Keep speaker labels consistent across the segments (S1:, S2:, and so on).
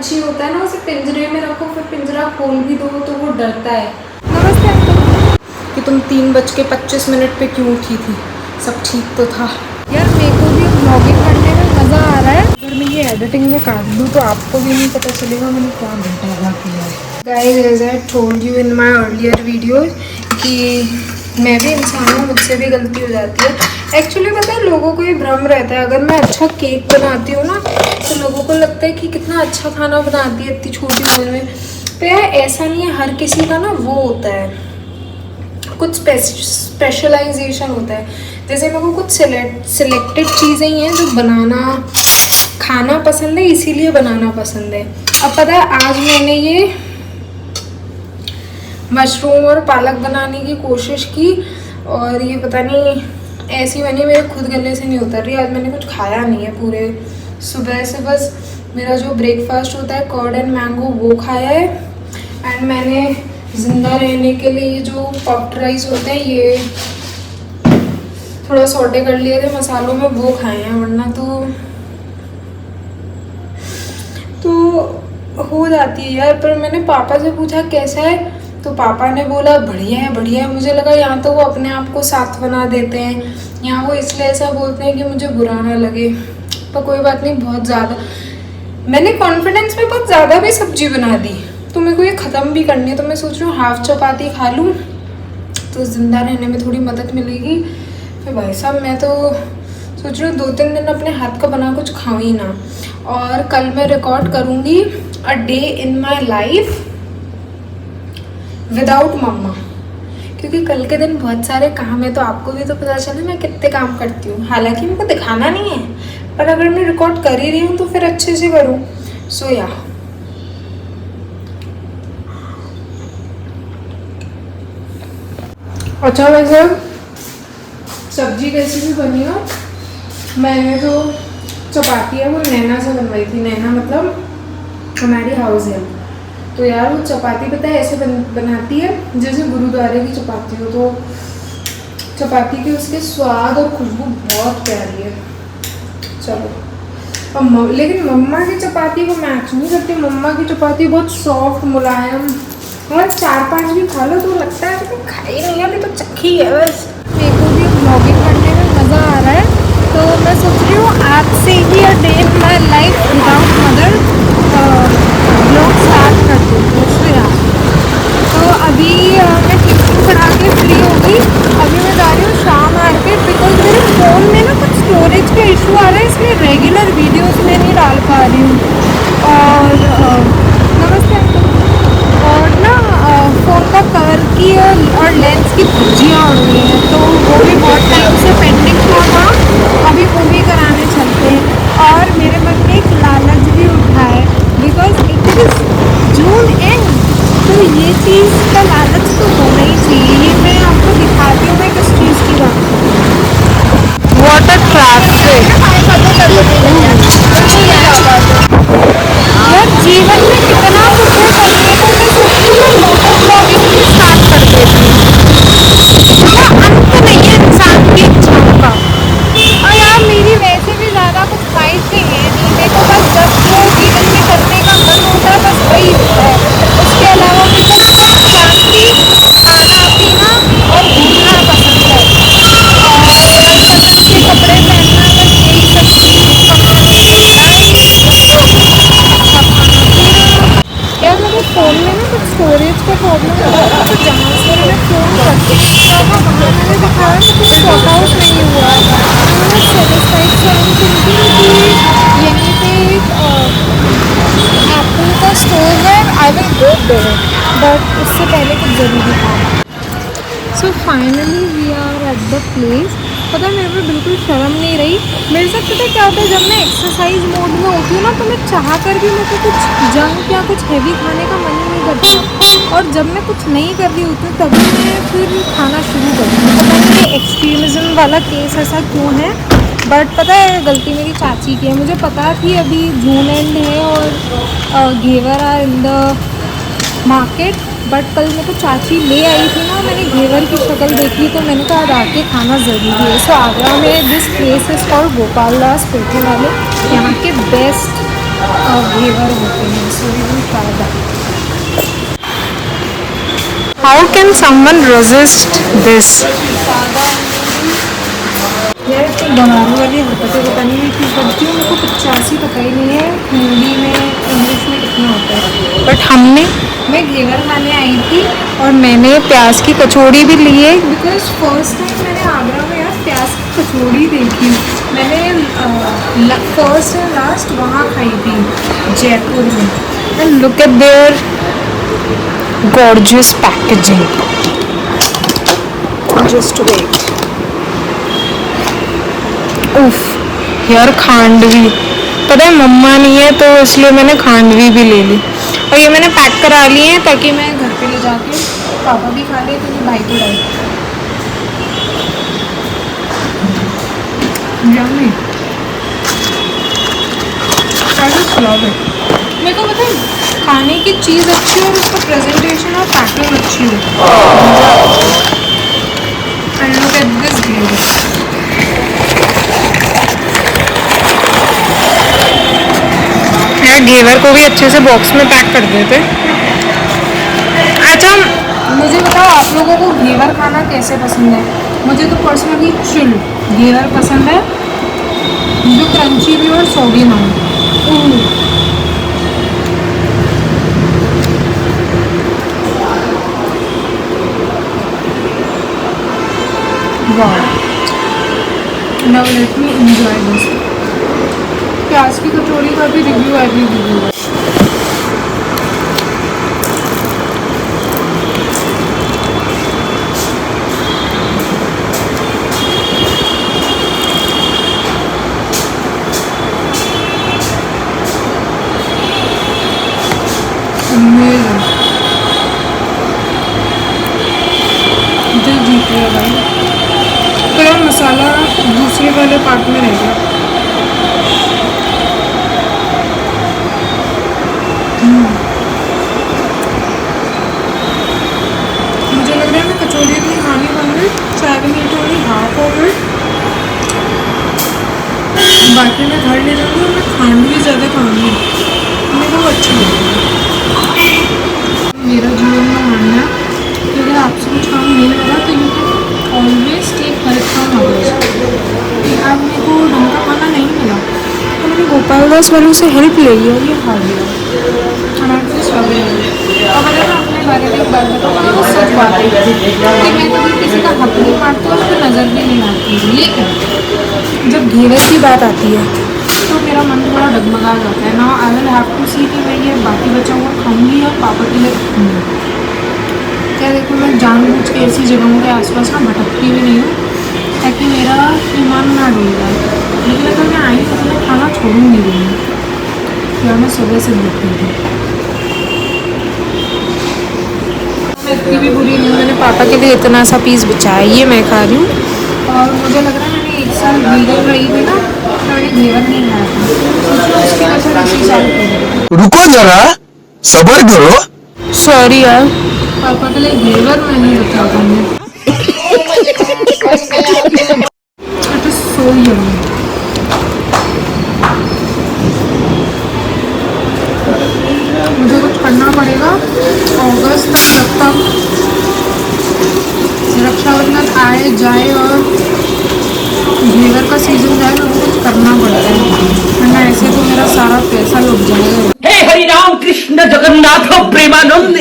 S1: पंछी होता है ना, उसे पिंजरे में रखो, फिर पिंजरा खोल भी दो तो वो डरता है। नमस्ते अंकल। कि तुम 3:25 पे क्यों उठी थी? सब ठीक तो था? यार मेरे को भी व्लॉगिंग करने में मज़ा आ रहा है। अगर मैं ये एडिटिंग में काट दूँ तो आपको भी नहीं पता चलेगा मैंने क्या घंटा किया है। Guys, as I told you in my earlier video कि मैं भी इंसान हूँ, मुझसे भी गलती हो जाती है। एक्चुअली पता है, लोगों को ये भ्रम रहता है, अगर मैं अच्छा केक बनाती हूँ ना तो लोगों को लगता है कि कितना अच्छा खाना बनाती है इतनी छोटी उम्र में। तो यार ऐसा नहीं है, हर किसी का ना वो होता है, कुछ स्पेशलाइजेशन होता है। जैसे मेरे को कुछ सिलेक्टेड चीज़ें ही हैं जो बनाना खाना पसंद है, इसीलिए बनाना पसंद है। अब पता है, आज मैंने ये मशरूम और पालक बनाने की कोशिश की और ये पता नहीं ऐसी बनी, मेरे खुद गले से नहीं उतर रही। आज मैंने कुछ खाया नहीं है पूरे सुबह से, बस मेरा जो ब्रेकफास्ट होता है कर्ड एंड मैंगो वो खाया है। एंड मैंने ज़िंदा रहने के लिए जो पफ्ड राइस होते हैं ये थोड़ा सौटे कर लिए थे मसालों में, वो खाए हैं, वरना तो हो जाती है यार। पर मैंने पापा से पूछा कैसा है, तो पापा ने बोला बढ़िया है बढ़िया है। मुझे लगा यहाँ तो वो अपने आप को सांत्वना देते हैं, यहाँ वो इसलिए ऐसा बोलते हैं कि मुझे बुरा ना लगे। पर कोई बात नहीं, बहुत ज़्यादा मैंने कॉन्फिडेंस में बहुत ज़्यादा भी सब्जी बना दी, तो मेरे को ये ख़त्म भी करनी है। तो मैं सोच रही हूँ हाफ चपाती खा लूँ तो ज़िंदा रहने में थोड़ी मदद मिलेगी। फिर भाई साहब मैं तो सोच रही हूँ 2-3 दिन अपने हाथ का बना कुछ खाऊँ ही ना। और कल मैं रिकॉर्ड करूँगी a day in my life without mamma, क्योंकि कल के दिन बहुत सारे काम है, तो आपको भी तो पता चले मैं कितने काम करती हूँ। हालांकि मेरे को दिखाना नहीं है, पर अगर मैं रिकॉर्ड कर ही रही हूँ तो फिर अच्छे से करूँ। सो या अच्छा, वैसे सब्जी कैसी भी बनी हो, मैंने जो चपाती है वो नैना से बनवाई थी। नैना मतलब हमारी हाउस है, तो यार वो चपाती पता है ऐसे बनाती है जैसे गुरुद्वारे की चपाती हो। तो चपाती के उसके स्वाद और खुशबू बहुत प्यारी है। चलो, और लेकिन मम्मा की चपाती को मैच नहीं करती। मम्मा की चपाती बहुत सॉफ्ट मुलायम, और 4-5 भी खा लो तो लगता है कि खाई नहीं है, अभी तो चखी है बस। मेरे को भी व्लॉगिंग करने में मज़ा आ रहा है, तो मैं सोच रही हूँ आज से ही a day in my life without mother blog start कर दूँ। तो अभी मैं टिफिन करा के फ्री हो गई। अभी मैं जा रही हूँ शाम मार्केट, बिकॉज मेरे फ़ोन में ना कुछ स्टोरेज का इशू आ रहा है, इसलिए रेगुलर वीडियोस में नहीं डाल पा रही हूँ। और नमस्ते अंकल। और ना फ़ोन का कवर की और लेंस की धज्जियाँ उड़ गई हैं, तो वो भी बहुत टाइम से पेंडिंग था, अभी वो भी कराने चलते हैं। और मेरे मन में एक लालच भी उठा है, because it is June and, तो ये चीज़ का लालच तो होना ही चाहिए। ये मैं आपको दिखाती हूँ मैं किस चीज़ की बात करूँ। वाटर ट्रैफिक यार, जीवन में कितना कुछ है करने को। मैं सोचती हूँ मोटर ब्लॉगिंग भी स्टार्ट कर देती हूँ, अंत नहीं है इंसान की इच्छाओं का। और यार मेरी वैसे भी ज़्यादा कुछ ख्वाहिश नहीं है, मेरे को बस जब जो जीवन में करने का मन होता है बस वही होता है। उसके अलावा मेरे को शांति, खाना पीना और घूमना पसंद है, और पसंद के कपड़े पहनना, बस यही सब चीज़, यार मेरे फ़ोन में ना कुछ स्टोरेज का प्रॉब्लम हो रहा है, तो जहाँ से मैं फ़ोन रखती था वहाँ मैंने दिखाया तो कुछ सॉर्ट आउट नहीं हुआ है। मैं सेटिस्फाइड से आई थिंकिंग कि यहीं पे एक एप्पल का स्टोर है, I will go there, but उससे पहले कुछ ज़रूरी था। So finally we are at the place. पता है मेरे को बिल्कुल शर्म नहीं रही। मेरे साथ पता है क्या होता है, जब मैं एक्सरसाइज मोड में होती हूँ ना तो मैं चाह कर भी मेरे को कुछ जंक या कुछ हैवी खाने का मन ही नहीं करता, और जब मैं कुछ नहीं कर रही होती हूँ तभी मैं फिर खाना शुरू करती हूँ। पता नहीं ये एक्सट्रीमिज़म वाला केस ऐसा क्यों है, बट पता है गलती मेरी चाची की है। मुझे पता थी अभी जून एंड है और ghevar are in the market, but कल मेरे को चाची ले आई थी ना, मैंने घेवर की शक्ल देखी तो मैंने कहा आज आके खाना ज़रूरी है। सो आगरा में this place is called Gopal Das पेठे वाले, यहाँ के बेस्ट घेवर होते हैं, so we will try that. How can someone resist this? यार इतनी गंवारों वाली हरकतें पता नहीं कि करती हूँ, मेरे को 85 पता ही नहीं है हिंदी में इंग्लिश में कितना होता है। बट मैं घेवर खाने आई थी और मैंने प्याज की कचौड़ी भी ली है, बिकॉज फर्स्ट टाइम मैंने आगरा में यार प्याज की कचौड़ी देखी। मैंने फर्स्ट एंड लास्ट वहाँ खाई थी जयपुर में। And look at there gorgeous packaging. Just wait. उफ यार खांडवी, पता है मम्मा नहीं है तो इसलिए मैंने खांडवी भी ले ली। और ये मैंने पैक करा लिए हैं ताकि मैं घर पे ले जाके पापा भी खा ले, तो ये भाई को डाल। मेरे को पता है खाने की चीज़ अच्छी हो और उसका प्रेजेंटेशन और पैकिंग अच्छी हो। एंड लुक एट दिस घेवर। यार घेवर को भी अच्छे से बॉक्स में पैक कर देते। अच्छा मुझे बताओ आप लोगों को घेवर खाना कैसे पसंद है? मुझे तो पर्सनली चिल घेवर पसंद है, जो क्रंची भी और सॉगी ना हो। वाह, now let me enjoy this. प्याज की कचौड़ी का भी रिव्यू है। दिल जीत गया भाई। तो यार मसाला दूसरे वाले पार्ट में रह गया। मुझे लग रहा है मैं कचौड़ी भी खानी बन गई, चाय भी नहीं थोड़ी हाफ हो गई। बाकी मैं घर ले जाऊँगी और मैं खांड भी ज़्यादा खाऊंगी, मेरे को अच्छी लगेगी। मेरा जीवन में मानना है कि अगर आपसे कुछ काम नहीं हो रहा तो you can always take help from others. आज मेरे को ढंग का खाना नहीं मिला तो मैंने गोपाल दास वालों से हेल्प ले लिया, ये खा लिया। अब अगर मैं अपने बारे में एक बात बताऊँ तो सच बात है कि मैं कभी किसी का हक नहीं मारती हूँ, उसको नज़र भी नहीं आती। लेकिन जब घेवर की बात आती है तो मेरा मन थोड़ा डगमगा जाता है ना। आई विल हैव टू सी कि मैं ये बाकी बचा हुआ खाऊंगी और पापा के लिए रखूँगी। क्या देखो मैं जानबूझ के ऐसी जगहों के आसपास ना भटकती भी नहीं हूँ ताकि मेरा ईमान ना डूब जाए। लेकिन अगर मैं आई तो मैं खाना छोड़ूंगी नहीं, या मैं सुबह से भूखी थी। इतनी भी बुरी नहीं, मैंने पापा के लिए इतना सा पीस बचाया, ये मैं खा रही हूँ। और मुझे लग रहा है मैंने एक साल वीगन रही थी ना तो मैंने घेवर नहीं खाया था, सोचो उसकी वजह से इसी साल
S2: रुको जरा सब्र करो।
S1: सॉरी यार, पापा के लिए घेवर मैं नहीं रखा था। It is so yummy. मुझे कुछ करना पड़ेगा अगस्त तक, जब तक रक्षाबंधन आए जाए और घेवर का सीजन जाए, मुझे कुछ करना पड़ेगा, वरना ऐसे तो मेरा सारा पैसा लुट जाएगा।
S3: हे हरि राम कृष्ण जगन्नाथ प्रेमानंद।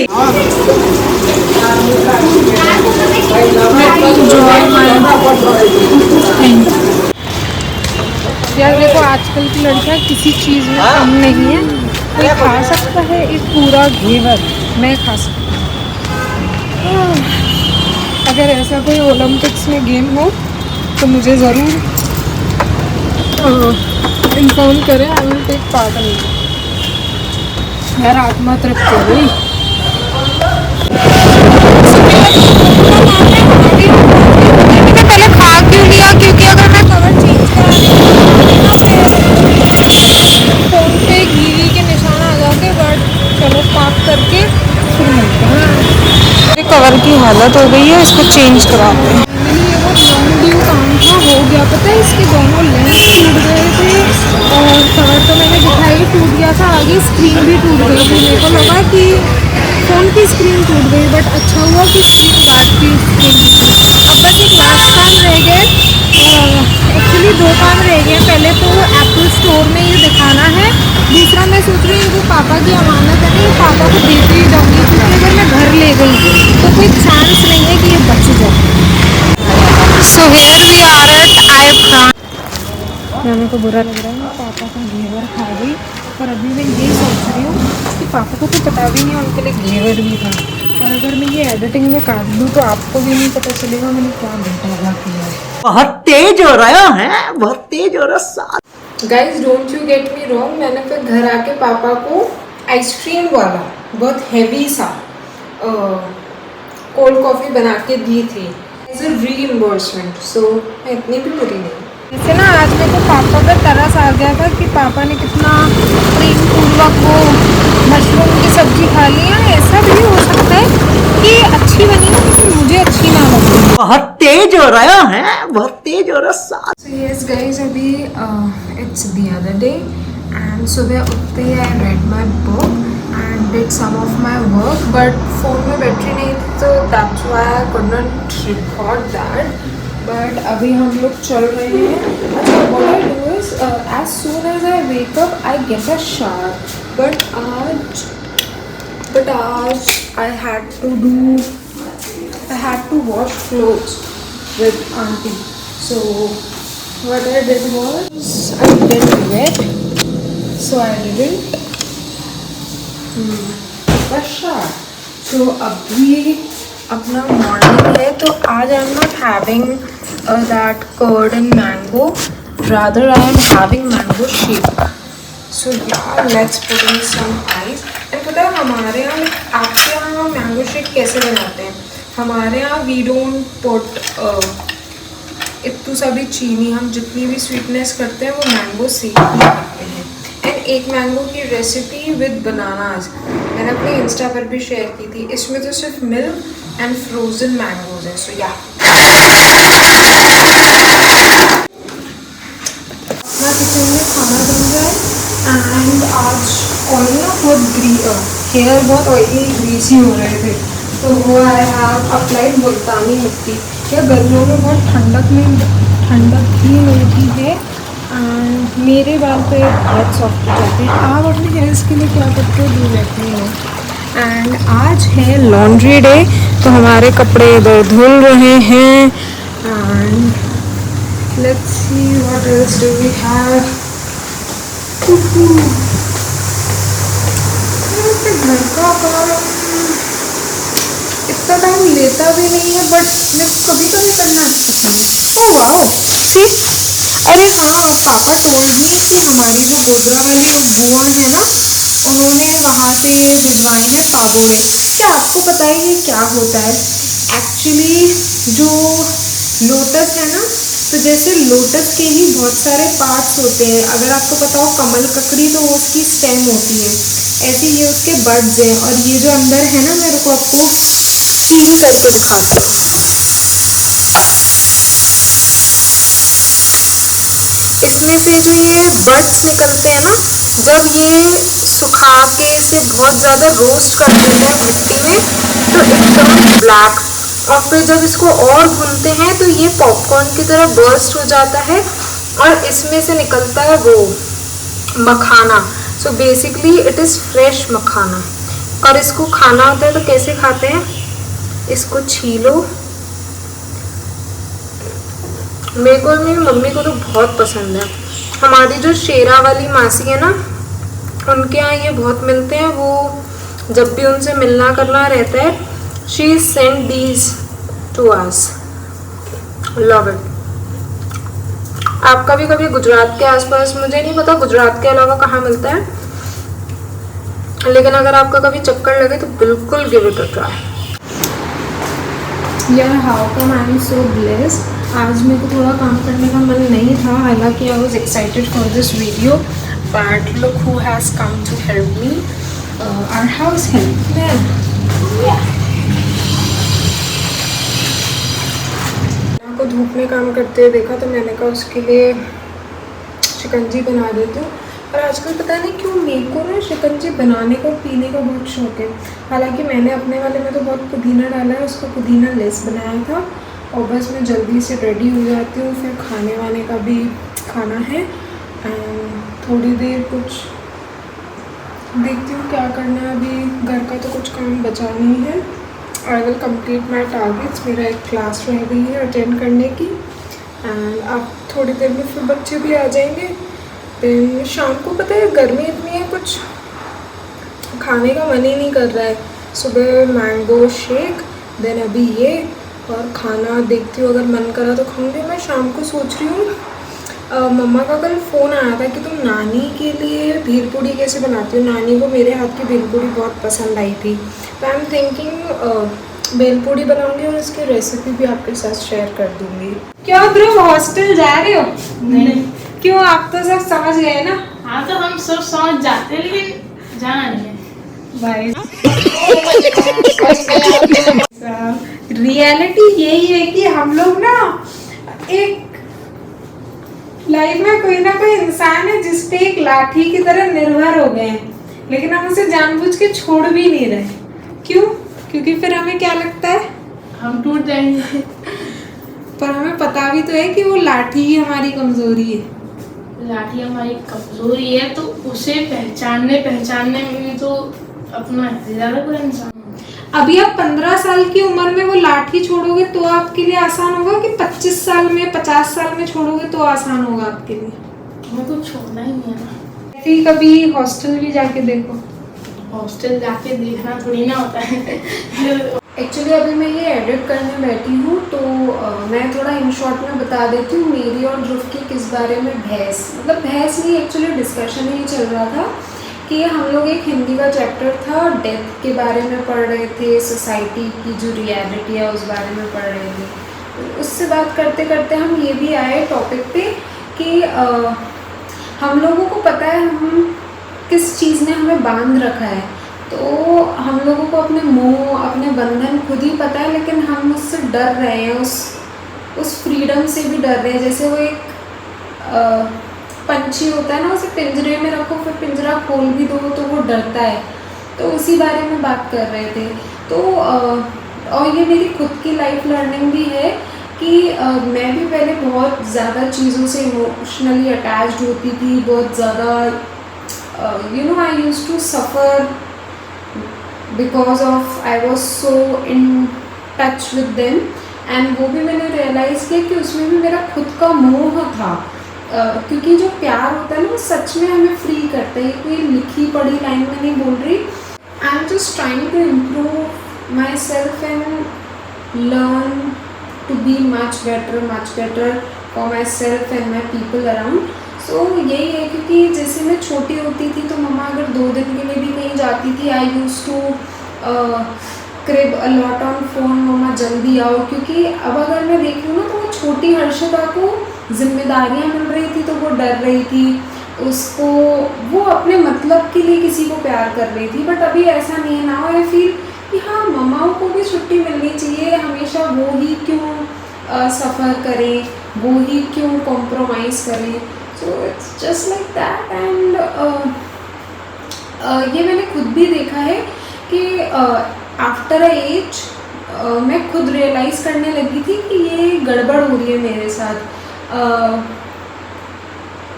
S3: यार देखो आजकल की लड़कियां किसी चीज़ में कम नहीं है। कोई खा सकता है एक पूरा घेवर, मैं खा सकती हूँ। अगर ऐसा कोई ओलंपिक्स में गेम हो तो मुझे ज़रूर इन्फॉर्म करें, I will take part in it. यार आत्मा तृप्त हो गई। मैंने पहले खा क्यों लिया, क्योंकि अगर मैं कवर चेंज फ़ोन पे घी के निशान आ जाते। बट चलो पाक करके फिर मिलते हैं। मेरे कवर की हालत हो गई है, इसको चेंज कराते हैं। ये वो लॉन्ग ड्यू काम था, हो गया। पता है इसके दोनों लेंस टूट गए थे और कवर तो मैंने दिखाई टूट गया था, आगे स्क्रीन भी टूट गई थी। मेरे को लगा कि फ़ोन की स्क्रीन टूट गई, बट अच्छा हुआ कि स्क्रीन गार्ड की स्क्रीन टूटी। अब बस एक लास्ट काम रह गया, एक्चुअली 2 काम रह गए। पहले तो एप्पल स्टोर में ये दिखाना है, दूसरा मैं सोच रही हूँ जो पापा की अमानत है ना, ये पापा को देते ही जाऊँगी, क्योंकि अगर मैं घर ले गई तो कोई चांस नहीं है कि ये बच जाए। So here we are at आई फ्रांस। मेरे को बुरा लग रहा है, मैं पापा का घेवर खा गई, और अभी मैं यही सोच रही हूँ कि पापा को तो पता भी नहीं है उनके लिए घेवर भी था, और अगर मैं ये एडिटिंग में काट दूँ तो आपको भी नहीं पता चलेगा मैंने क्या बेटा किया है।
S4: बहुत तेज हो रहा है, बहुत तेज हो रहा है।
S1: Guys don't you get me wrong, मैंने फिर घर आके पापा को आइसक्रीम वाला बहुत हैवी सा कोल्ड कॉफ़ी बना के दी थी एज अ रीइम्बर्समेंट। सो मैं इतनी भी बुरी नहीं।
S3: जैसे ना आज मेरे को पापा का तरस आ गया था कि पापा ने कितना प्रेम पूर्वक वो मशरूम की सब्जी खा ली है। ऐसा भी हो सकता है कि अच्छी बनी हो लेकिन मुझे अच्छी ना लगे।
S4: बहुत तेज हो रहा है, बहुत तेज हो रहा है।
S1: So yes guys, अभी it's the other day and सुबह उठते ही I read my book and did some of my work, but phone में बैटरी नहीं थी तो that's why I could not record that. But अभी हम लोग चल रहे हैं। अच्छा, what I do is as soon as I wake up I get a shower, but आज I had to wash clothes with auntie. So what I did was I didn't wet, so I didn't shower. So अभी अपना morning है, तो आज I am not having that curd and mango, rather I am having mango shake. So yeah let's put in some ice. And पता है हमारे यहाँ, आपके यहाँ मैंगो शेक कैसे बनाते हैं? हमारे यहाँ वी डोंट पुट इतनी सा भी चीनी, हम जितनी भी स्वीटनेस करते हैं वो मैंगो शेक ही करते हैं. एंड एक मैंगो की रेसिपी विद बनानाज मैंने अपने इंस्टा पर भी शेयर की थी. इसमें तो सिर्फ मिल्क एंड फ्रोजन मैंगोज है. सो या अपना किचन में खाना बन रहा है एंड आज ऑयल ना बहुत हेयर बहुत ऑयली ग्रीसी हो रहे थे, तो वो आई हैव अप्लाइड मुल्तानी मिट्टी. या गर्मियों में बहुत ठंडक भी मिलती है एंड मेरे बाल पे बहुत सॉफ्ट हो जाते हैं. आप अपने हेयर्स के लिए क्या करते हो? धो जाते हो. एंड आज है लॉन्ड्री डे, तो हमारे कपड़े इधर धुल रहे हैं. And let's see what else do we have. घर का काम इतना टाइम लेता भी नहीं है, बट मैं कभी कभी करना पसंद है. ओह वाओ, सी. अरे हाँ, पापा टोल्ड मी कि हमारी जो गोजरा वाली बुआ है ना, उन्होंने वहाँ से भिजवाए हैं पागोड़े. क्या आपको पता है ये क्या होता है? एक्चुअली जो लोटस है ना, तो जैसे लोटस के ही बहुत सारे पार्ट्स होते हैं. अगर आपको पता हो कमल ककड़ी, तो वो उसकी स्टेम होती है, ऐसे ये उसके बड्स हैं. और ये जो अंदर है ना, मेरे को आपको फील करके दिखाती हूँ. इसमें से जो ये बड्स निकलते हैं ना, जब ये सुखा के इसे बहुत ज़्यादा रोस्ट कर देते हैं मिट्टी में, तो एकदम ब्लैक. और फिर जब इसको और भूनते हैं तो ये पॉपकॉर्न की तरह बर्स्ट हो जाता है, और इसमें से निकलता है वो makhana. So basically it is fresh makhana. और इसको खाना होता है तो कैसे खाते हैं? इसको छीलो. मेरे को और मेरी मम्मी को तो बहुत पसंद है. हमारी जो शेरा वाली मासी है ना, उनके यहाँ ये बहुत मिलते हैं. वो जब भी उनसे मिलना करना रहता है, she send these to us. Love it. आपका भी कभी गुजरात के आसपास, मुझे नहीं पता गुजरात के अलावा कहाँ मिलता है, लेकिन अगर आपका कभी चक्कर लगे तो बिल्कुल गिव इट अ ट्राई. यार how come I am so blessed. आज मेरे को थोड़ा काम करने का मन नहीं था, हालांकि I was excited for this video, but look who has come to help me. Our house help man. को धूप में काम करते हुए देखा, तो मैंने कहा उसके लिए शिकंजी बना देती हूँ. और आजकल पता नहीं क्यों मेरे को ना शिकंजी बनाने का पीने का बहुत शौक है। हालांकि मैंने अपने वाले में तो बहुत पुदीना डाला है, उसका पुदीना लेस बनाया था। और बस मैं जल्दी से रेडी हो जाती हूँ, फिर खाने वाने का भी खाना है। थोड़ी देर कुछ देखती हूँ क्या करना है। अभी घर का तो कुछ काम बचा नहीं है। I will complete my targets. मेरा एक क्लास रह गई है अटेंड करने की, एंड अब थोड़ी देर में फिर बच्चे भी आ जाएंगे। फिर शाम को पता है गर्मी इतनी है, कुछ खाने का मन ही नहीं कर रहा है। सुबह मैंगो शेक, देन अभी ये, और खाना देखती हूँ अगर मन करा तो खाऊंगी। मैं शाम को सोच रही हूँ, मम्मा का कल फ़ोन आया था कि तुम नानी के लिए भेलपूड़ी कैसे बनाती हो। नानी को मेरे हाथ की भेलपूड़ी बहुत पसंद आई थी, तो आई एम थिंकिंग भेलपूड़ी बनाऊंगी और इसकी रेसिपी भी आपके साथ शेयर कर दूंगी। क्या ध्रुव हॉस्टल जा रहे हो?
S3: नहीं।
S1: क्यों, आप तो सब समझ गए ना?
S3: हाँ तो हम सब समझ जाते हैं, लेकिन जाना नहीं है
S1: भाई रियलिटी यही है कि हम लोग ना एक लाइफ में कोई ना कोई इंसान है जिस पे एक लाठी की तरह निर्भर हो गए हैं, लेकिन हम उसे जानबूझ के छोड़ भी नहीं रहे। क्यों? क्योंकि फिर हमें क्या लगता है,
S3: हम टूट जाएंगे।
S1: पर हमें पता भी तो है कि वो लाठी ही हमारी कमजोरी है।
S3: लाठी हमारी कमजोरी है, तो उसे पहचानने में भी तो अपना ज़्यादा कोई इंसान।
S1: अभी आप 15 साल की उम्र में वो लाठी छोड़ोगे तो आपके लिए आसान होगा कि 25 साल में 50 साल में छोड़ोगे तो आसान होगा आपके लिए?
S3: हमें कुछ छोड़ना ही नहीं है ना।
S1: फिर कभी हॉस्टल भी जाके देखो।
S3: हॉस्टल जाके देखना थोड़ी ना होता है।
S1: एक्चुअली अभी मैं ये एडिट करने बैठी हूँ, तो मैं थोड़ा इन शॉर्ट में बता देती हूँ मेरी और ध्रुव की किस बारे में बहस नहीं, एक्चुअली डिस्कशन ही चल रहा था कि हम लोग एक हिंदी का चैप्टर था डेथ के बारे में पढ़ रहे थे, सोसाइटी की जो रियलिटी है उस बारे में पढ़ रहे थे। उससे बात करते करते हम ये भी आए टॉपिक पे कि हम लोगों को पता है हम किस चीज़ ने हमें बांध रखा है। तो हम लोगों को अपने मोह, अपने बंधन खुद ही पता है, लेकिन हम उससे डर रहे हैं, उस फ्रीडम से भी डर रहे हैं। जैसे वो एक पंछी होता है ना, उसे पिंजरे में रखो फिर पिंजरा खोल भी दो तो वो डरता है। तो उसी बारे में बात कर रहे थे। तो और ये मेरी खुद की लाइफ लर्निंग भी है कि मैं भी पहले बहुत ज़्यादा चीज़ों से इमोशनली अटैच्ड होती थी, बहुत ज़्यादा you know I used to suffer because of I was so in touch with them. And वो भी मैंने रियलाइज़ किया कि उसमें भी मेरा खुद का मोह था। क्योंकि जो प्यार होता है ना वो सच में हमें फ्री करता है। ये कोई लिखी पढ़ी लाइन में नहीं बोल रही। I am just trying to improve myself and learn to be much better for myself and my people around. So यही है, क्योंकि जैसे मैं छोटी होती थी तो मम्मा अगर 2 दिन के लिए भी कहीं जाती थी, I use to crib a lot on phone, mamma जल्दी आओ। क्योंकि अब अगर मैं देख रही हूँ ना तो वो छोटी हर्षिता को जिम्मेदारियाँ मिल रही थी तो वो डर रही थी, उसको वो अपने मतलब के लिए किसी को प्यार कर रही थी। बट अभी ऐसा नहीं है। नाउ आई फील कि हाँ, मम्माओं को भी छुट्टी मिलनी चाहिए। हमेशा वो ही क्यों सफ़र करें, वो ही क्यों कॉम्प्रोमाइज़ करें। So it's just like that. And ये मैंने खुद भी देखा है कि आफ्टर अ एज मैं खुद रियलाइज़ करने लगी थी कि ये गड़बड़ हो रही है मेरे साथ।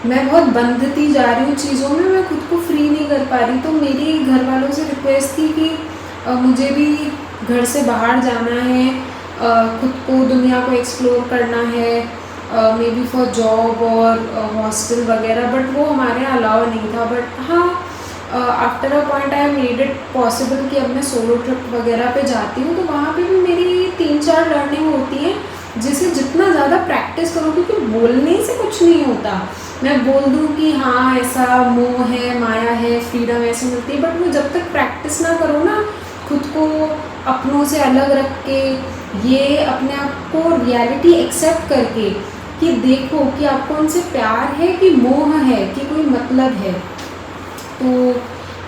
S1: मैं बहुत बंधती जा रही हूँ चीज़ों में, मैं खुद को फ्री नहीं कर पा रही। तो मेरी घर वालों से रिक्वेस्ट थी कि मुझे भी घर से बाहर जाना है, खुद को दुनिया को एक्सप्लोर करना है, मे बी फॉर जॉब और हॉस्टल वगैरह। बट वो हमारे यहाँ अलाउ नहीं था। बट हाँ, after a point I made it possible कि अब मैं सोलो ट्रिप वगैरह पे जाती हूँ, तो वहाँ पे भी मेरी 3-4 लर्निंग होती है, जिसे जितना ज़्यादा प्रैक्टिस करो, क्योंकि बोलने से कुछ नहीं होता। मैं बोल दूँ कि हाँ ऐसा मोह है, माया है, फ्रीडम ऐसे मिलती है, बट वो जब तक प्रैक्टिस ना करो ना, खुद को अपनों से अलग रख के, ये अपने आप को रियलिटी एक्सेप्ट करके कि देखो कि आपको उनसे प्यार है कि मोह है कि कोई मतलब है, तो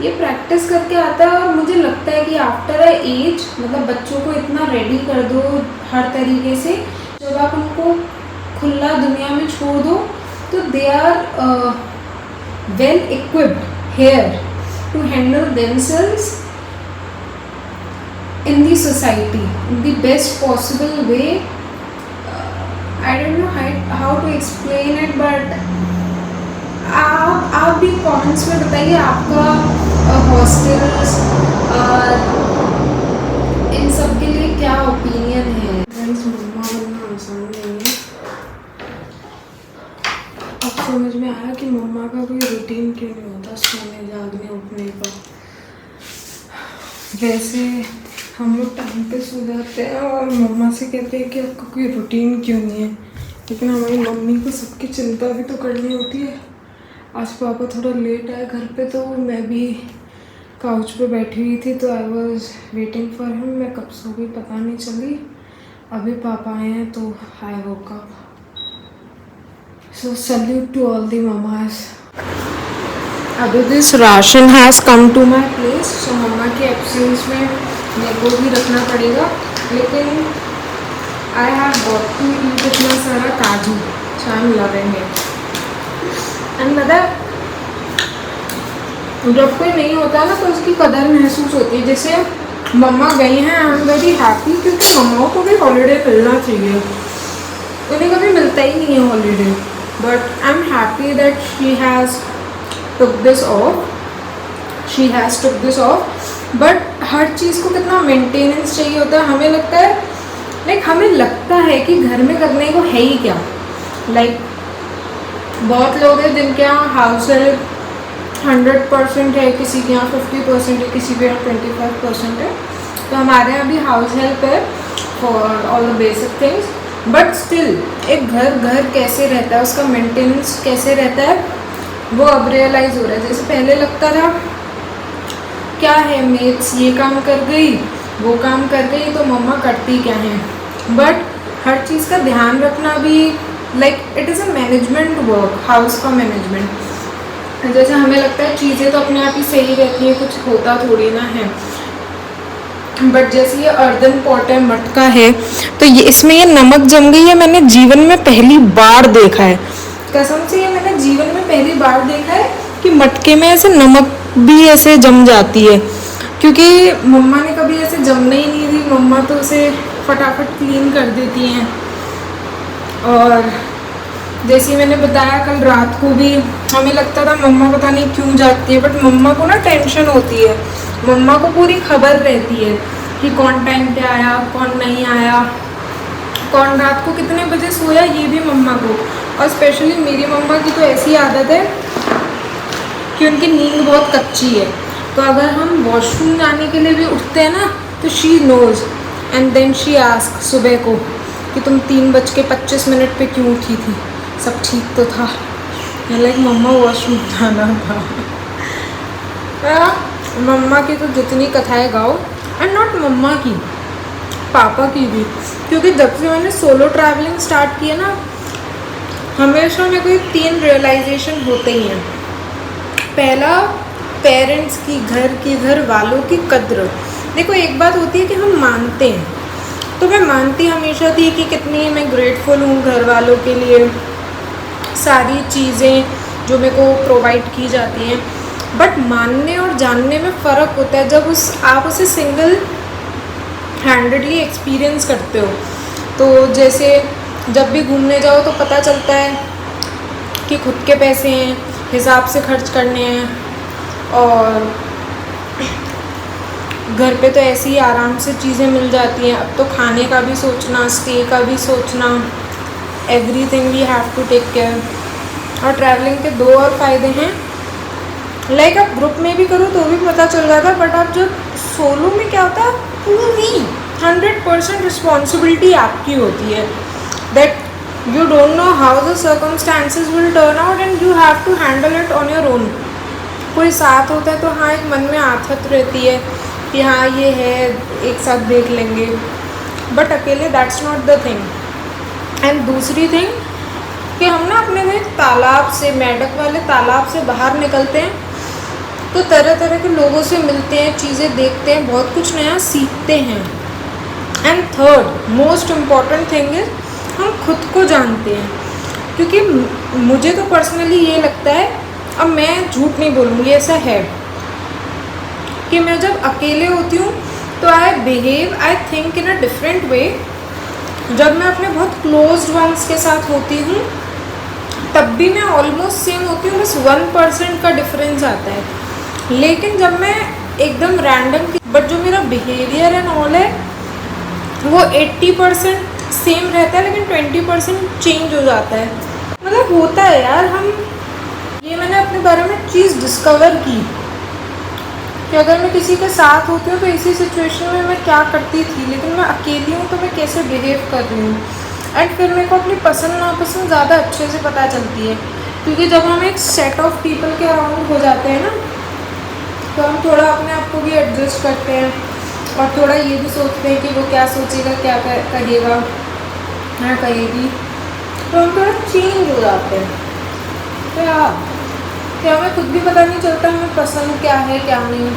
S1: ये प्रैक्टिस करके आता है। और मुझे लगता है कि आफ्टर अ एज, मतलब बच्चों को इतना रेडी कर दो हर तरीके से, जब आप उनको खुला दुनिया में छोड़ दो तो they are well equipped here to handle themselves in the society in the best possible way. I don't know how to explain it, but आप भी कमेंट्स में बताइए आपका हॉस्टल्स इन सब के लिए क्या ओपिनियन है। फ्रेंड्स, मम्मा बनना आसान नहीं है। अब समझ में आया कि मम्मा का कोई रूटीन क्यों नहीं होता सोने जागने उठने का। वैसे हम लोग टाइम पे सो जाते हैं और मम्मा से कहते हैं कि आपका कोई रूटीन क्यों नहीं है, लेकिन हमारी मम्मी को सबकी चिंता भी तो करनी होती है। आज पापा थोड़ा लेट आए घर पे, तो मैं भी काउच पे बैठी हुई थी, तो I was waiting for him. मैं कब सो गई पता नहीं चली। अभी पापा आए हैं तो I woke up. So salute to all the mammas. अभी this ration has come to my place, so mamma के एब्सेंस में मेरे को भी रखना पड़ेगा, लेकिन I have got to eat इतना सारा काजू, so I am loving it. And मतलब जब कोई नहीं होता ना तो उसकी कदर महसूस होती है। जैसे मम्मा गई हैं, आई एम वेरी हैप्पी, क्योंकि मम्माओं को भी हॉलीडे मिलना चाहिए, उन्हें कभी मिलता ही नहीं है holiday. But I am happy that she has took this off. But हर चीज़ को कितना मेंटेनेंस चाहिए होता है। हमें लगता है कि घर में करने को है ही क्या। बहुत लोग हैं जिनके यहाँ हाउस हेल्प 100% है, किसी के यहाँ 50% है, किसी के यहाँ 25% है। तो हमारे यहाँ भी हाउस हेल्प है for all the basic things. But still एक घर कैसे रहता है, उसका मेंटेनेंस कैसे रहता है, वो अब रियलाइज़ हो रहा है। जैसे पहले लगता था क्या है, मेट्स ये काम कर गई, वो काम कर गई, तो मम्मा करती क्या है। बट हर चीज़ का ध्यान रखना भी it is a management work, house का मैनेजमेंट। जैसे हमें लगता है चीज़ें तो अपने आप ही सही रहती हैं, कुछ होता थोड़ी ना है। बट जैसे ये अर्दन पॉट है, मटका है, तो ये इसमें ये नमक जम गई है। मैंने जीवन में पहली बार देखा है, कसम से ये मैंने जीवन में पहली बार देखा है कि मटके में ऐसे नमक भी ऐसे जम जाती है, क्योंकि मम्मा ने कभी ऐसे जमने ही नहीं दी। मम्मा तो उसे फटाफट क्लीन कर देती हैं। और जैसे मैंने बताया कल रात को भी हमें लगता था मम्मा पता नहीं क्यों जागती है, बट मम्मा को ना टेंशन होती है, मम्मा को पूरी खबर रहती है कि कौन टाइम पे आया, कौन नहीं आया, कौन रात को कितने बजे सोया, ये भी मम्मा को। और स्पेशली मेरी मम्मा की तो ऐसी आदत है कि उनकी नींद बहुत कच्ची है, तो अगर हम वॉशरूम जाने के लिए भी उठते हैं ना तो she knows and then she ask सुबह को कि तुम 3:25 पे क्यों उठी थी, सब ठीक तो था। मम्मा वॉशरूम जाना था। मम्मा की तो जितनी कथाएं गाओ, एंड नॉट मम्मा की, पापा की भी, क्योंकि जब से मैंने सोलो ट्रैवलिंग स्टार्ट किया ना, हमेशा मेरे को 3 रियलाइजेशन होते ही हैं। पहला, पेरेंट्स की, घर वालों की कद्र। देखो एक बात होती है कि हम मानते हैं, तो मैं मानती हमेशा थी कि कितनी मैं ग्रेटफुल हूँ घर वालों के लिए, सारी चीज़ें जो मेरे को प्रोवाइड की जाती हैं। बट मानने और जानने में फ़र्क होता है जब आप उसे सिंगल हैंडेडली एक्सपीरियंस करते हो। तो जैसे जब भी घूमने जाओ तो पता चलता है कि खुद के पैसे हैं, हिसाब से खर्च करने हैं, और घर पे तो ऐसे ही आराम से चीज़ें मिल जाती हैं। अब तो खाने का भी सोचना, स्टे का भी सोचना, everything we have to take care. और ट्रैवलिंग के 2 और फ़ायदे हैं, आप ग्रुप में भी करो तो भी पता चल जाता है, बट आप जब सोलो में क्या होता है, पूरी 100% रिस्पॉन्सिबिलिटी आपकी होती है। That you don't know how the circumstances will turn out and you have to handle it on your own. कोई साथ होता है तो हाँ, एक मन में आफत रहती है कि हाँ ये है, एक साथ देख लेंगे, बट अकेले that's not the thing. And दूसरी थिंग कि हम ना अपने घर तालाब से, मेंढक वाले तालाब से बाहर निकलते हैं तो तरह तरह के लोगों से मिलते हैं, चीज़ें देखते हैं, बहुत कुछ नया सीखते हैं। And third most important thing is हम खुद को जानते हैं, क्योंकि मुझे तो पर्सनली ये लगता है अब मैं झूठ नहीं बोलूँगी, ऐसा है कि मैं जब अकेले होती हूँ तो I behave, I think in a different way. जब मैं अपने बहुत क्लोज वंस के साथ होती हूँ तब भी मैं ऑलमोस्ट सेम होती हूँ, बस 1% का डिफरेंस आता है। लेकिन जब मैं एकदम रैंडम, बट जो मेरा बिहेवियर एंड ऑल है वो 80% सेम रहता है, लेकिन 20% चेंज हो जाता है। मतलब होता है यार, हम ये मैंने अपने बारे में चीज़ डिस्कवर की कि अगर मैं किसी के साथ होती हूँ तो इसी सिचुएशन में मैं क्या करती थी, लेकिन मैं अकेली हूँ तो मैं कैसे बिहेव कर रही हूँ। एंड फिर मेरे को अपनी पसंद नापसंद ज़्यादा अच्छे से पता चलती है, क्योंकि जब हम एक सेट ऑफ पीपल के अराउंड हो जाते हैं ना तो हम थोड़ा अपने आप को भी एडजस्ट करते हैं और थोड़ा ये भी सोचते हैं कि वो क्या सोचेगा, क्या करेगा, हाँ कहेगी, तो हम थोड़ा चेंज हो जाते हैं। तो यार क्या हमें खुद भी पता नहीं चलता हमें पसंद क्या है क्या नहीं।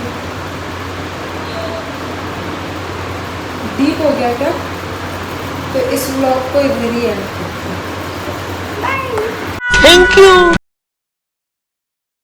S1: डीप हो गया क्या? तो इस व्लॉग को इधर ही एंड करते हैं।
S4: Thank you.